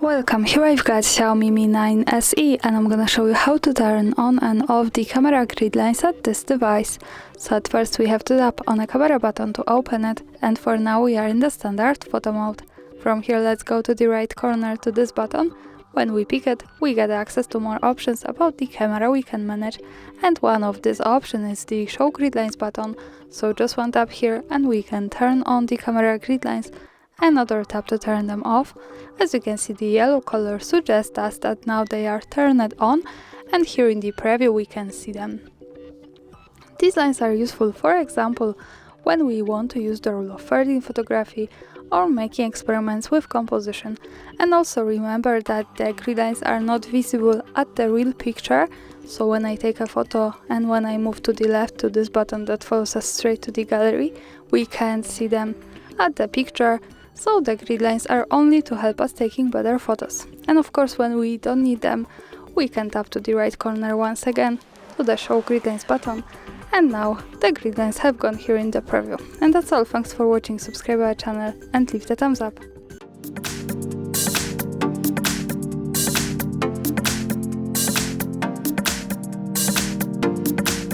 Welcome, here I've got Xiaomi Mi 9 SE and I'm gonna show you how to turn on and off the camera grid lines at this device. So at first we have to tap on a camera button to open it, and for now we are in the standard photo mode. From here let's go to the right corner to this button. When we pick it, we get access to more options about the camera we can manage, and one of these options is the show grid lines button. So just one tap here and we can turn on the camera grid lines. Another tap to turn them off. As you can see, the yellow color suggests us that now they are turned on, and here in the preview we can see them. These lines are useful, for example, when we want to use the rule of thirds in photography or making experiments with composition. And also remember that the grid lines are not visible at the real picture, so when I take a photo and when I move to the left to this button that follows us straight to the gallery, we can't see them at the picture. So the grid lines are only to help us taking better photos. And of course, when we don't need them, we can tap to the right corner once again to the show grid lines button. And now the grid lines have gone here in the preview. And that's all. Thanks for watching, subscribe our channel and leave the thumbs up.